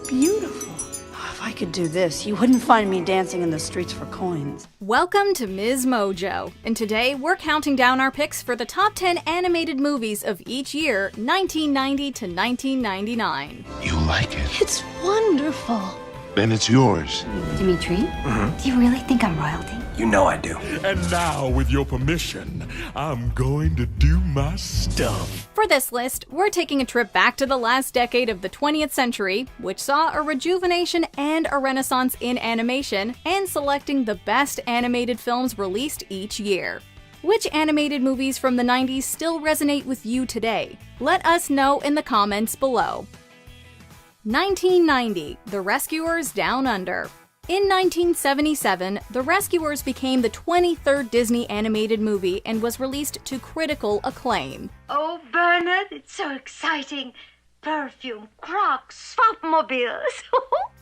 beautiful. If I could do this, you wouldn't find me dancing in the streets for coins. Welcome to Ms. Mojo, and today we're counting down our picks for the top 10 animated movies of each year, 1990 to 1999. You like it? It's wonderful. Then it's yours. Dimitri, do you really think I'm royalty? You know I do. And now, with your permission, I'm going to do my stuff. For this list, we're taking a trip back to the last decade of the 20th century, which saw a rejuvenation and a renaissance in animation, and selecting the best animated films released each year. Which animated movies from the 90s still resonate with you today? Let us know in the comments below. 1990, The Rescuers Down Under. In 1977, The Rescuers became the 23rd Disney animated movie and was released to critical acclaim. Oh, Bernard, it's so exciting. Perfume, Crocs, swapmobiles.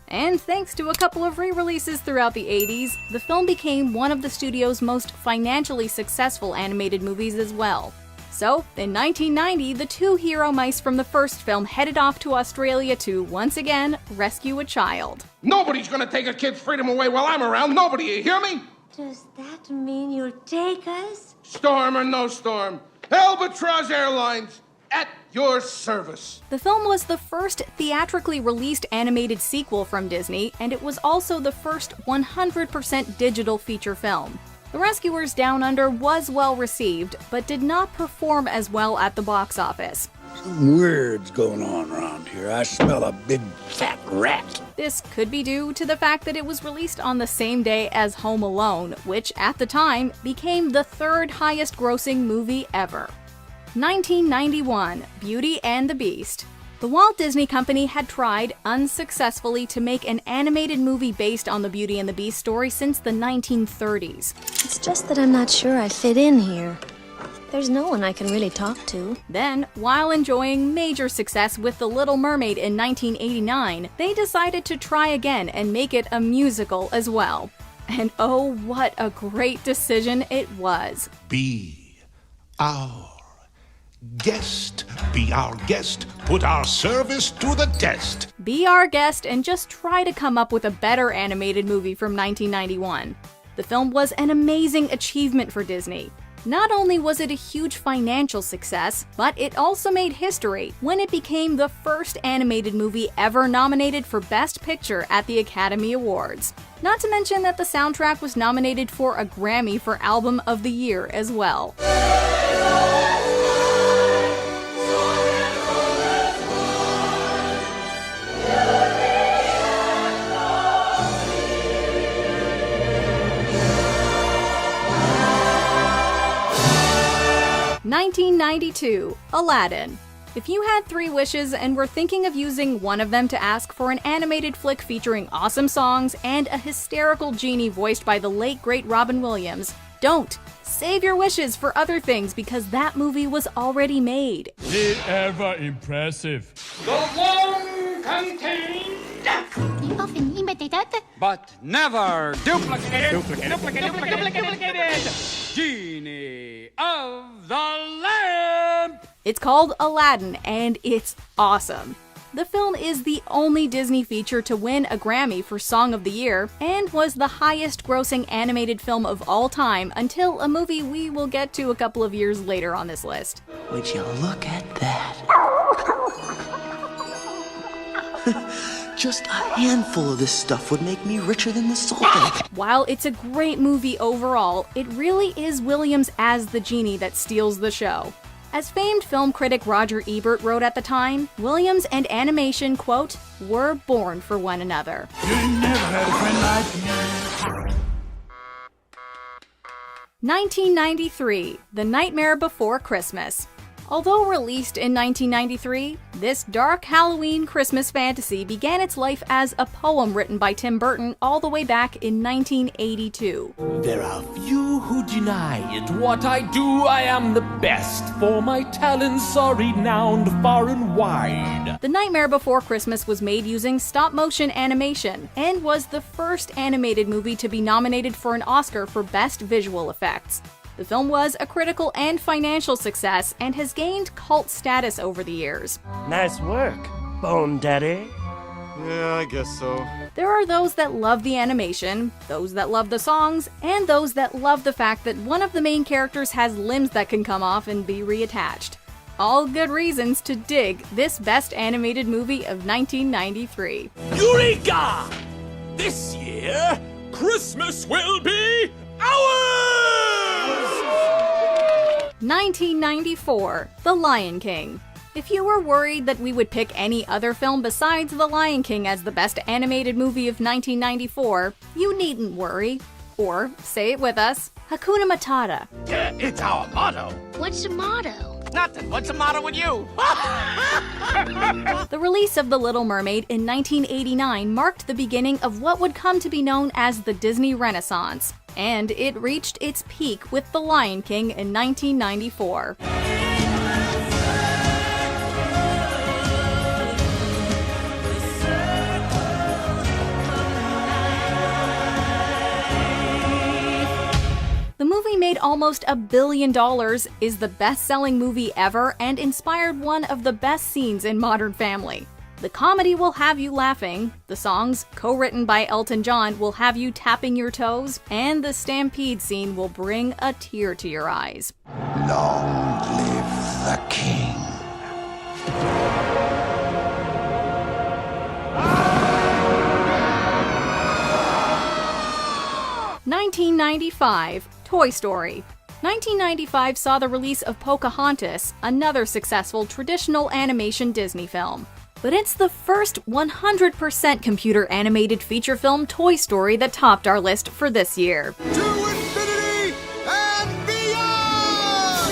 And thanks to a couple of re-releases throughout the 80s, the film became one of the studio's most financially successful animated movies as well. So, in 1990, the two hero mice from the first film headed off to Australia to, once again, rescue a child. Nobody's gonna take a kid's freedom away while I'm around. Nobody, you hear me? Does that mean you'll take us? Storm or no storm. Albatross Airlines, at your service. The film was the first theatrically released animated sequel from Disney, and it was also the first 100% digital feature film. The Rescuers Down Under was well received, but did not perform as well at the box office. Something weird's going on around here. I smell a big fat rat. This could be due to the fact that it was released on the same day as Home Alone, which at the time became the third highest grossing movie ever. 1991, Beauty and the Beast. The Walt Disney Company had tried, unsuccessfully, to make an animated movie based on the Beauty and the Beast story since the 1930s. It's just that I'm not sure I fit in here. There's no one I can really talk to. Then, while enjoying major success with The Little Mermaid in 1989, they decided to try again and make it a musical as well. And oh, what a great decision it was. Be our guest. Be our guest. Put our service to the test. Be our guest and just try to come up with a better animated movie from 1991. The film was an amazing achievement for Disney. Not only was it a huge financial success, but it also made history when it became the first animated movie ever nominated for Best Picture at the Academy Awards. Not to mention that the soundtrack was nominated for a Grammy for Album of the Year as well. (1992) Aladdin. If you had 3 wishes and were thinking of using one of them to ask for an animated flick featuring awesome songs and a hysterical genie voiced by the late great Robin Williams, don't! Save your wishes for other things because that movie was already made. The ever impressive. The long contained. But never duplicated. Genie of the Lamp. It's called Aladdin, and it's awesome. The film is the only Disney feature to win a Grammy for Song of the Year, and was the highest grossing animated film of all time until a movie we will get to a couple of years later on this list. Would you look at that? Just a handful of this stuff would make me richer than the Sultan. While it's a great movie overall, it really is Williams as the genie that steals the show. As famed film critic Roger Ebert wrote at the time, Williams and animation, quote, were born for one another. You never had a friend like me. 1993, The Nightmare Before Christmas. Although released in 1993, this dark Halloween Christmas fantasy began its life as a poem written by Tim Burton all the way back in 1982. There are few who deny it. What I do, I am the best, for my talents are renowned far and wide. The Nightmare Before Christmas was made using stop-motion animation, and was the first animated movie to be nominated for an Oscar for Best Visual Effects. The film was a critical and financial success and has gained cult status over the years. Nice work, Bone Daddy. Yeah, I guess so. There are those that love the animation, those that love the songs, and those that love the fact that one of the main characters has limbs that can come off and be reattached. All good reasons to dig this best animated movie of 1993. Eureka! This year, Christmas will be ours! 1994, The Lion King. If you were worried that we would pick any other film besides The Lion King as the best animated movie of 1994, you needn't worry. Or, say it with us, Hakuna Matata. It's our motto. What's the motto? Nothing. What's the matter with you? The release of The Little Mermaid in 1989 marked the beginning of what would come to be known as the Disney Renaissance, and it reached its peak with The Lion King in 1994. The movie made almost $1 billion, is the best-selling movie ever, and inspired one of the best scenes in Modern Family. The comedy will have you laughing, the songs, co-written by Elton John, will have you tapping your toes, and the stampede scene will bring a tear to your eyes. Long live the king. 1995, Toy Story. 1995 saw the release of Pocahontas, another successful traditional animation Disney film. But it's the first 100% computer animated feature film Toy Story that topped our list for this year. To infinity and beyond!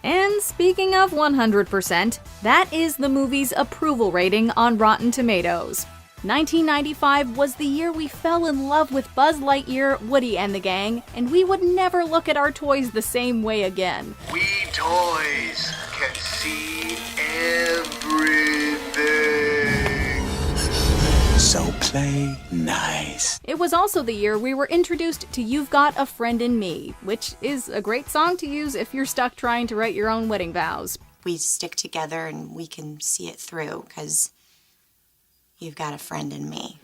And speaking of 100%, that is the movie's approval rating on Rotten Tomatoes. 1995 was the year we fell in love with Buzz Lightyear, Woody and the gang, and we would never look at our toys the same way again. We toys can see everything. So play nice. It was also the year we were introduced to You've Got a Friend in Me, which is a great song to use if you're stuck trying to write your own wedding vows. We stick together and we can see it through, because you've got a friend in me.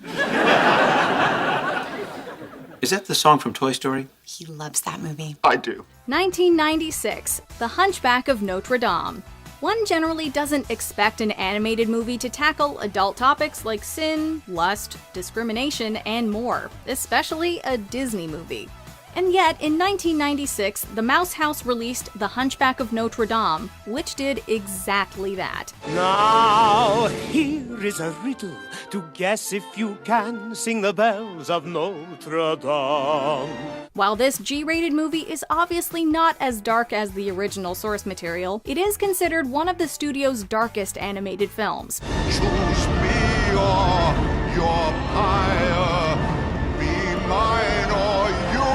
Is that the song from Toy Story? He loves that movie. I do. 1996, The Hunchback of Notre Dame. One generally doesn't expect an animated movie to tackle adult topics like sin, lust, discrimination, and more, especially a Disney movie. And yet, in 1996, the Mouse House released The Hunchback of Notre Dame, which did exactly that. Now, here is a riddle to guess if you can sing the bells of Notre Dame. While this G-rated movie is obviously not as dark as the original source material, it is considered one of the studio's darkest animated films. Choose me or your pyre, be mine or you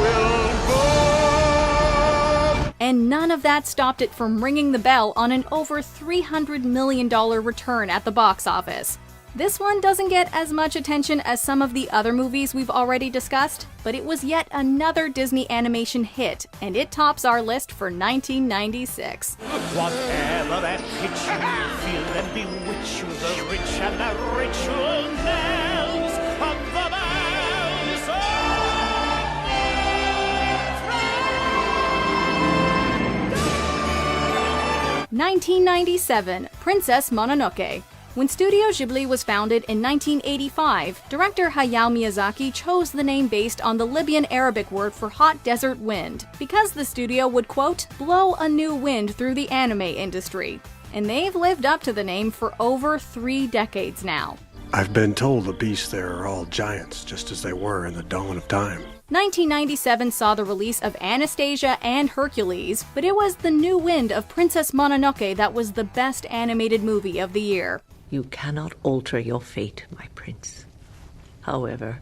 will burn. And none of that stopped it from ringing the bell on an over $300 million return at the box office. This one doesn't get as much attention as some of the other movies we've already discussed, but it was yet another Disney animation hit, and it tops our list for 1996. Whatever that hits you, feel and bewitch you, the rich and the ritual knells of the bells of 1997, Princess Mononoke. When Studio Ghibli was founded in 1985, director Hayao Miyazaki chose the name based on the Libyan Arabic word for hot desert wind, because the studio would, quote, blow a new wind through the anime industry. And they've lived up to the name for over 3 decades now. I've been told the beasts there are all giants, just as they were in the dawn of time. 1997 saw the release of Anastasia and Hercules, but it was the new wind of Princess Mononoke that was the best animated movie of the year. You cannot alter your fate, my prince. However,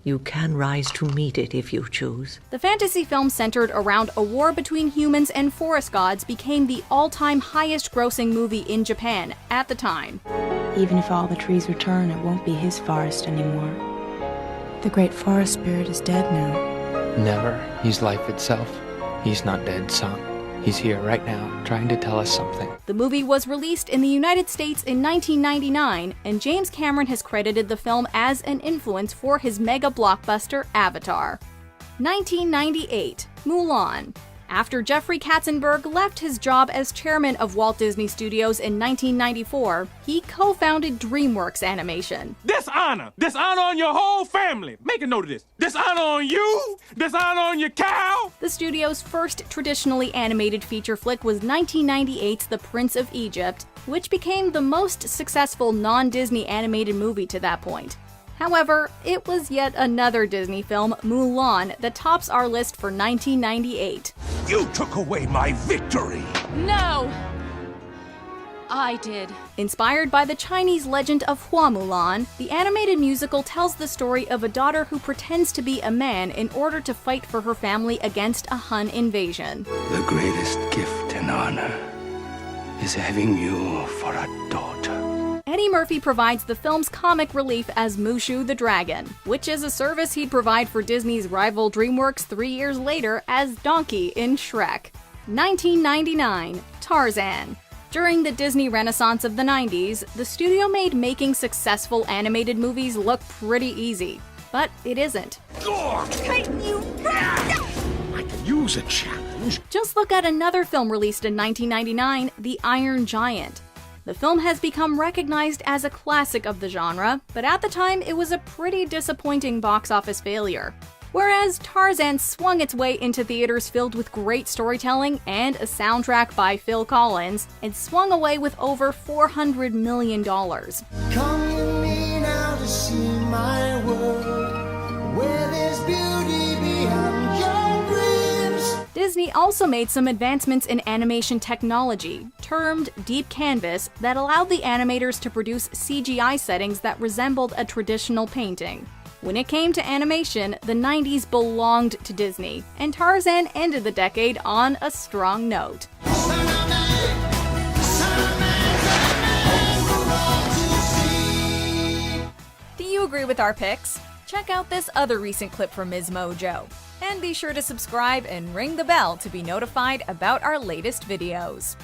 you can rise to meet it if you choose. The fantasy film centered around a war between humans and forest gods became the all-time highest-grossing movie in Japan at the time. Even if all the trees return, it won't be his forest anymore. The great forest spirit is dead now. Never. He's life itself. He's not dead, son. He's here right now, trying to tell us something. The movie was released in the United States in 1999, and James Cameron has credited the film as an influence for his mega blockbuster Avatar. 1998, Mulan. After Jeffrey Katzenberg left his job as chairman of Walt Disney Studios in 1994, he co-founded DreamWorks Animation. Dishonor! Dishonor on your whole family! Make a note of this. Dishonor on you! Dishonor on your cow! The studio's first traditionally animated feature flick was 1998's The Prince of Egypt, which became the most successful non-Disney animated movie to that point. However, it was yet another Disney film, Mulan, that tops our list for 1998. You took away my victory! No! I did. Inspired by the Chinese legend of Hua Mulan, the animated musical tells the story of a daughter who pretends to be a man in order to fight for her family against a Han invasion. The greatest gift and honor is having you for a daughter. Eddie Murphy provides the film's comic relief as Mushu the Dragon, which is a service he'd provide for Disney's rival DreamWorks 3 years later as Donkey in Shrek. 1999, Tarzan. During the Disney Renaissance of the 90s, the studio made making successful animated movies look pretty easy. But it isn't. I could use a challenge. Just look at another film released in 1999, The Iron Giant. The film has become recognized as a classic of the genre, but at the time it was a pretty disappointing box office failure. Whereas Tarzan swung its way into theaters filled with great storytelling and a soundtrack by Phil Collins, and swung away with over $400 million. Come with me now to see my world, where there's beauty beyond your dreams. Disney also made some advancements in animation technology, termed Deep Canvas, that allowed the animators to produce CGI settings that resembled a traditional painting. When it came to animation, the 90s belonged to Disney, and Tarzan ended the decade on a strong note. Do you agree with our picks? Check out this other recent clip from Ms. Mojo. And be sure to subscribe and ring the bell to be notified about our latest videos.